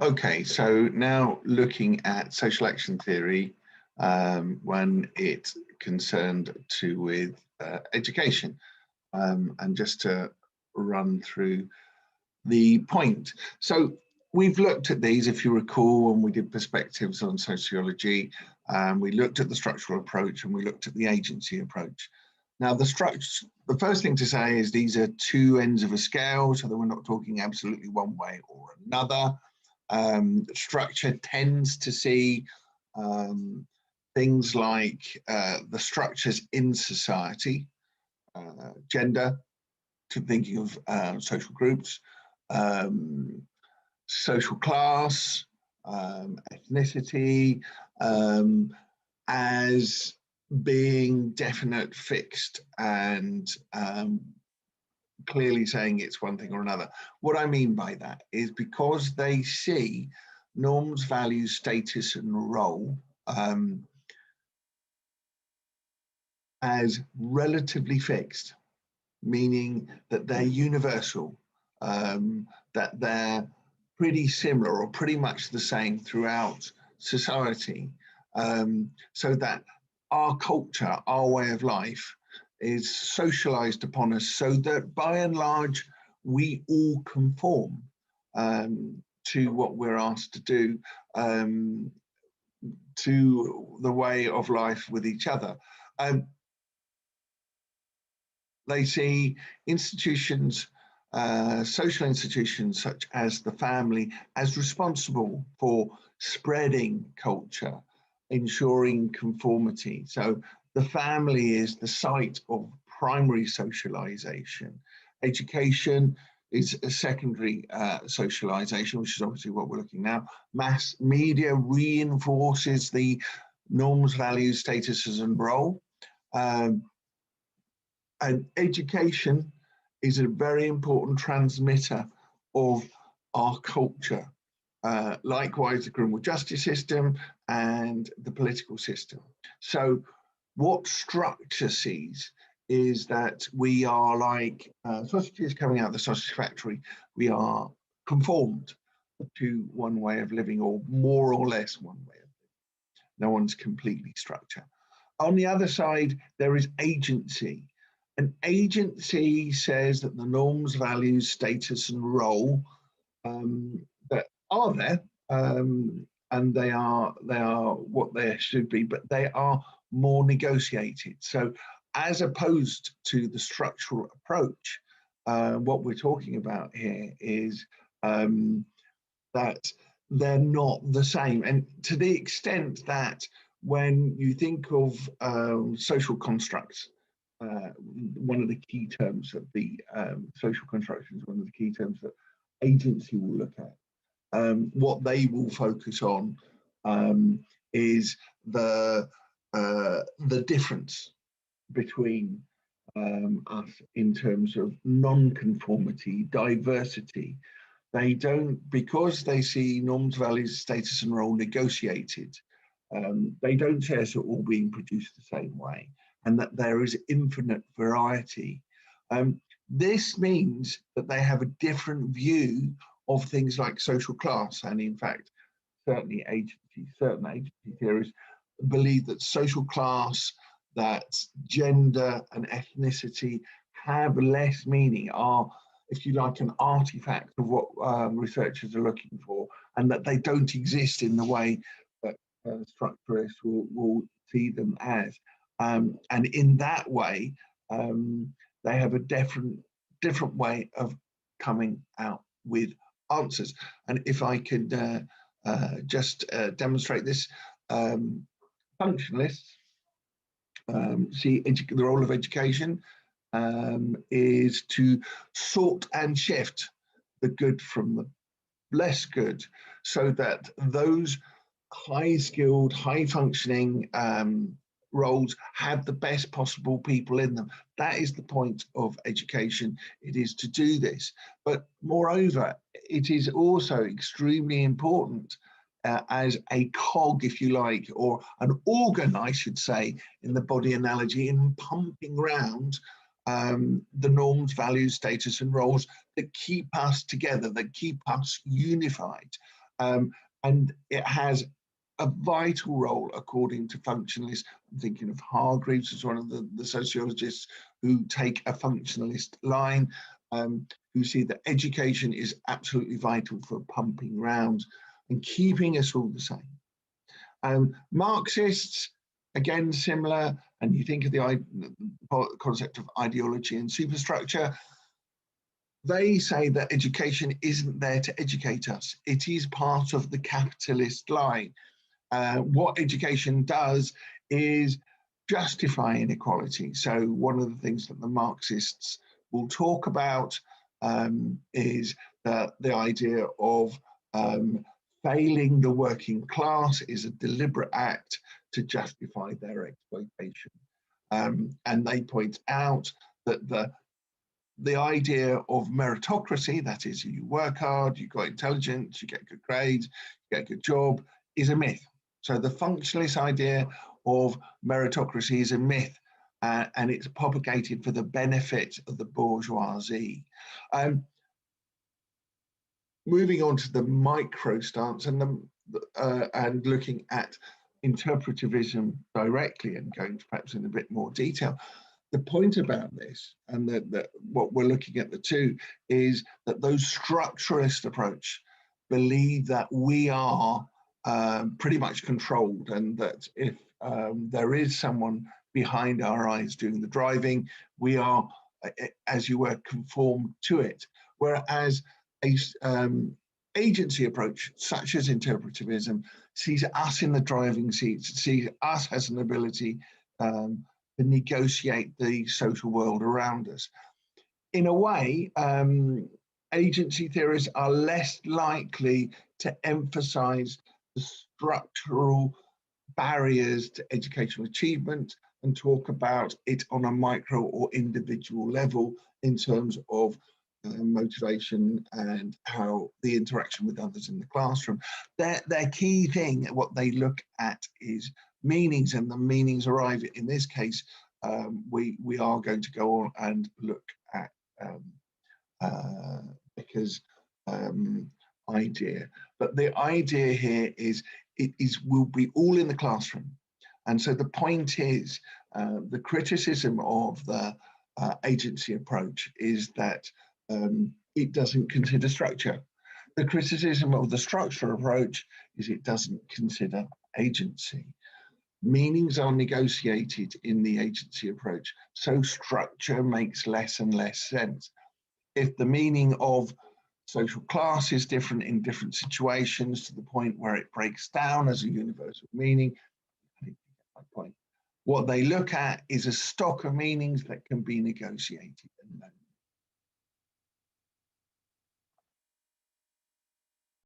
Okay, so now looking at social action theory when it's concerned to with education, and just to run through the point. So we've looked at these, if you recall, when we did perspectives on sociology. We looked at the structural approach and we looked at the agency approach. Now, the first thing to say is these are two ends of a scale, so that we're not talking absolutely one way or another. Structure tends to see things like the structures in society, gender, to thinking of social groups, um, social class, ethnicity, as being definite, fixed, and clearly saying it's one thing or another. What I mean by that is because they see norms, values, status, and role as relatively fixed, meaning that they're universal, that they're pretty similar or pretty much the same throughout society, so that our culture, our way of life is socialized upon us so that by and large we all conform to what we're asked to do, to the way of life with each other. They see institutions, social institutions such as the family, as responsible for spreading culture, ensuring conformity. So the family is the site of primary socialization. Education is a secondary socialization, which is obviously what we're looking now. Mass media reinforces the norms, values, statuses, and role. Um, and education is a very important transmitter of our culture. Likewise, the criminal justice system and the political system. So, what structure sees is that we are like sausages coming out of the sausage factory. We are conformed to one way of living, or more or less one way of living. No one's completely structured. On the other side, there is agency. An agency says that the norms, values, status, and role that are there, and they are what they should be, but they are more negotiated. So, as opposed to the structural approach, what we're talking about here is that they're not the same, and to the extent that when you think of social constructs, one of the key terms of the social constructions, one of the key terms that agency will look at, what they will focus on is the difference between us in terms of non-conformity, diversity. They don't, because they see norms, values, status, and role negotiated. They don't see us all being produced the same way, and that there is infinite variety. This means that they have a different view of things like social class, and in fact, certain agency theories believe that social class, that gender and ethnicity have less meaning, are, if you like, an artifact of what researchers are looking for, and that they don't exist in the way that structuralists will see them as. And in that way, they have a different way of coming out with answers. And if I could just demonstrate this, functionalists see the role of education is to sort and shift the good from the less good, so that those high skilled, high functioning roles have the best possible people in them. That is the point of education. It is to do this. But moreover, it is also extremely important as a cog, if you like, or an organ, I should say, in the body analogy, in pumping around the norms, values, status, and roles that keep us together, that keep us unified. And it has a vital role, according to functionalists. I'm thinking of Hargreaves as one of the sociologists who take a functionalist line, who see that education is absolutely vital for pumping round and keeping us all the same. Marxists, again, similar, and you think of the concept of ideology and superstructure. They say that education isn't there to educate us. It is part of the capitalist line. What education does is justify inequality. So one of the things that the Marxists will talk about is the idea of failing the working class is a deliberate act to justify their exploitation. And they point out that the idea of meritocracy, that is, you work hard, you got intelligence, you get good grades, you get a good job, is a myth. So the functionalist idea of meritocracy is a myth, and it's propagated for the benefit of the bourgeoisie. Moving on to the micro stance and looking at interpretivism directly and going perhaps in a bit more detail. The point about this, and that what we're looking at the two, is that those structuralist approach believe that we are pretty much controlled, and that if there is someone behind our eyes doing the driving, we are, as you were, conformed to it. Whereas a agency approach, such as interpretivism, sees us in the driving seats, sees us as an ability to negotiate the social world around us. In a way, agency theorists are less likely to emphasize the structural barriers to educational achievement and talk about it on a micro or individual level in terms of motivation and how the interaction with others in the classroom. Their key thing, what they look at, is meanings, and the meanings arrive, in this case, we are going to go on and look at Becker's idea. But the idea here is will be all in the classroom. And so the point is, the criticism of the agency approach is that it doesn't consider structure. The criticism of the structure approach is it doesn't consider agency. Meanings are negotiated in the agency approach, so structure makes less and less sense. If the meaning of social class is different in different situations to the point where it breaks down as a universal meaning, I think you get my point. What they look at is a stock of meanings that can be negotiated.